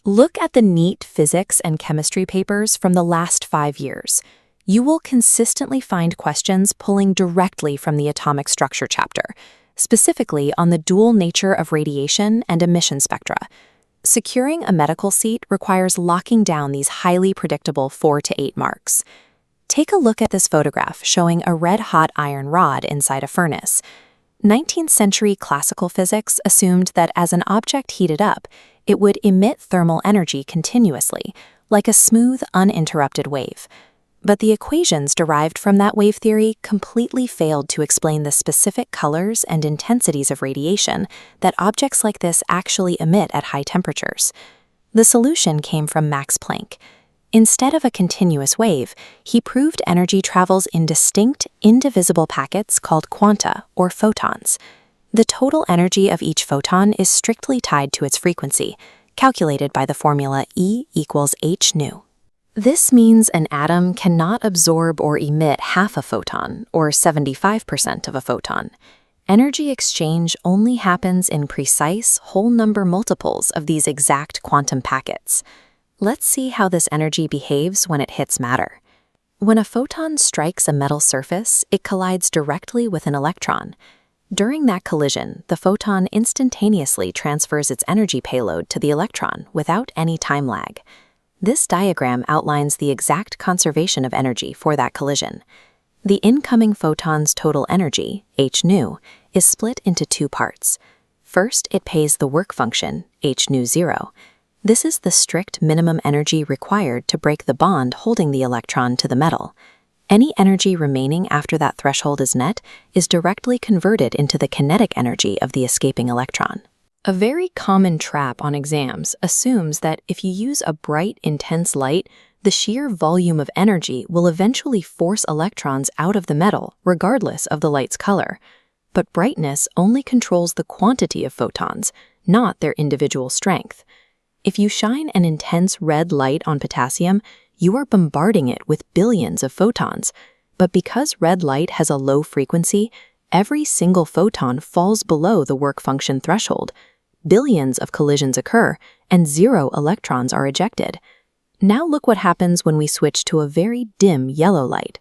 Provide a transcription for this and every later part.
Look at the NEET physics and chemistry papers from the last 5 years. You will consistently find questions pulling directly from the atomic structure chapter, specifically on the dual nature of radiation and emission spectra. Securing a medical seat requires locking down these highly predictable 4 to 8 marks. Take a look at this photograph showing a red-hot iron rod inside a furnace. 19th century classical physics assumed that as an object heated up, it would emit thermal energy continuously, like a smooth, uninterrupted wave. But the equations derived from that wave theory completely failed to explain the specific colors and intensities of radiation that objects like this actually emit at high temperatures. The solution came from Max Planck. Instead of a continuous wave, he proved energy travels in distinct, indivisible packets called quanta, or photons. The total energy of each photon is strictly tied to its frequency, calculated by the formula E equals h nu. This means an atom cannot absorb or emit half a photon, or 75% of a photon. Energy exchange only happens in precise, whole number multiples of these exact quantum packets. Let's see how this energy behaves when it hits matter. When a photon strikes a metal surface, it collides directly with an electron. During that collision, the photon instantaneously transfers its energy payload to the electron without any time lag. This diagram outlines the exact conservation of energy for that collision. The incoming photon's total energy, h nu, is split into 2 parts. First, it pays the work function, h nu 0. This is the strict minimum energy required to break the bond holding the electron to the metal. Any energy remaining after that threshold is net is directly converted into the kinetic energy of the escaping electron. A very common trap on exams assumes that if you use a bright, intense light, the sheer volume of energy will eventually force electrons out of the metal, regardless of the light's color. But brightness only controls the quantity of photons, not their individual strength. If you shine an intense red light on potassium, you are bombarding it with billions of photons. But because red light has a low frequency, every single photon falls below the work function threshold. Billions of collisions occur, and 0 electrons are ejected. Now look what happens when we switch to a very dim yellow light.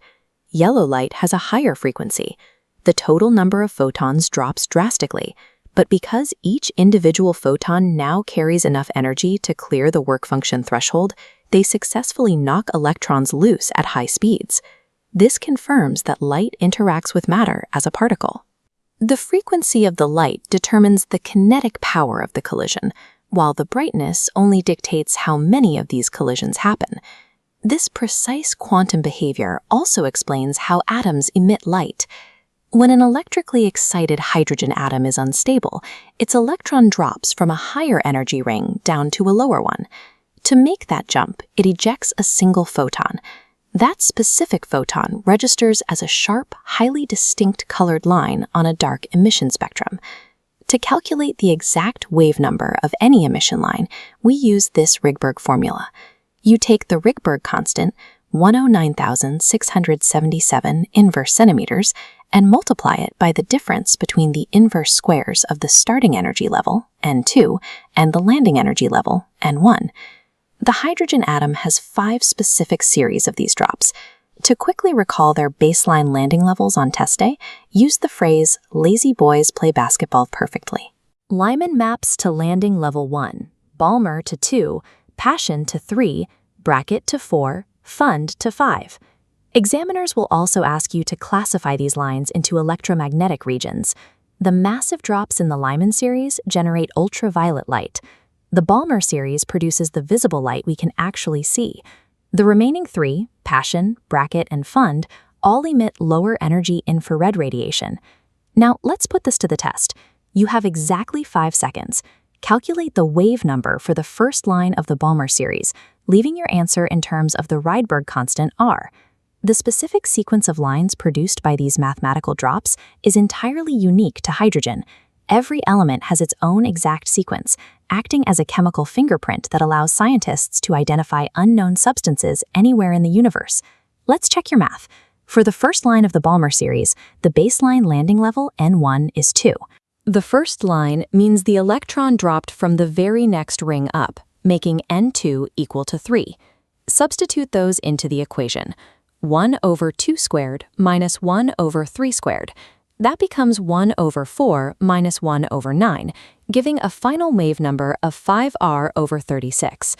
Yellow light has a higher frequency. The total number of photons drops drastically, but because each individual photon now carries enough energy to clear the work function threshold, they successfully knock electrons loose at high speeds. This confirms that light interacts with matter as a particle. The frequency of the light determines the kinetic power of the collision, while the brightness only dictates how many of these collisions happen. This precise quantum behavior also explains how atoms emit light. When an electrically excited hydrogen atom is unstable, its electron drops from a higher energy ring down to a lower one. To make that jump, it ejects a single photon. That specific photon registers as a sharp, highly distinct colored line on a dark emission spectrum. To calculate the exact wave number of any emission line, we use this Rydberg formula. You take the Rydberg constant, 109,677 inverse centimeters, and multiply it by the difference between the inverse squares of the starting energy level, N2, and the landing energy level, N1. The hydrogen atom has 5 specific series of these drops. To quickly recall their baseline landing levels on test day, use the phrase, "lazy boys play basketball perfectly." Lyman maps to landing level 1, Balmer to 2, Passion to 3, Brackett to 4, Fund to 5. Examiners will also ask you to classify these lines into electromagnetic regions. The massive drops in the Lyman series generate ultraviolet light. The Balmer series produces the visible light we can actually see. The remaining 3, Passion, Brackett, and Fund, all emit lower energy infrared radiation. Now, let's put this to the test. You have exactly 5 seconds. Calculate the wave number for the first line of the Balmer series, leaving your answer in terms of the Rydberg constant R. The specific sequence of lines produced by these mathematical drops is entirely unique to hydrogen. Every element has its own exact sequence, acting as a chemical fingerprint that allows scientists to identify unknown substances anywhere in the universe. Let's check your math. For the first line of the Balmer series, the baseline landing level N1 is 2. The first line means the electron dropped from the very next ring up, making N2 equal to 3. Substitute those into the equation. 1 over 2 squared minus 1 over 3 squared. That becomes 1 over 4 minus 1 over 9, giving a final wave number of 5r over 36.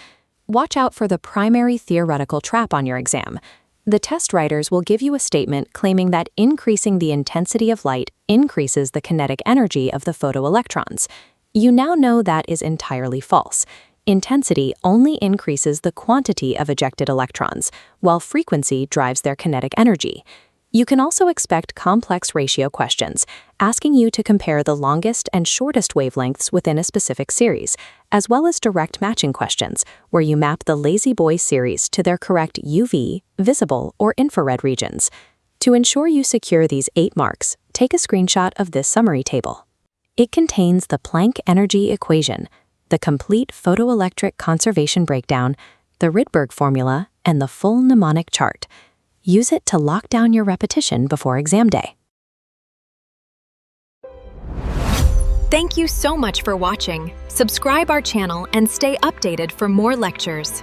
Watch out for the primary theoretical trap on your exam. The test writers will give you a statement claiming that increasing the intensity of light increases the kinetic energy of the photoelectrons. You now know that is entirely false. Intensity only increases the quantity of ejected electrons, while frequency drives their kinetic energy. You can also expect complex ratio questions, asking you to compare the longest and shortest wavelengths within a specific series, as well as direct matching questions, where you map the Lazy Boy series to their correct UV, visible, or infrared regions. To ensure you secure these 8 marks, take a screenshot of this summary table. It contains the Planck energy equation, the complete photoelectric conservation breakdown, the Rydberg formula, and the full mnemonic chart. Use it to lock down your repetition before exam day. Thank you so much for watching. Subscribe our channel and stay updated for more lectures.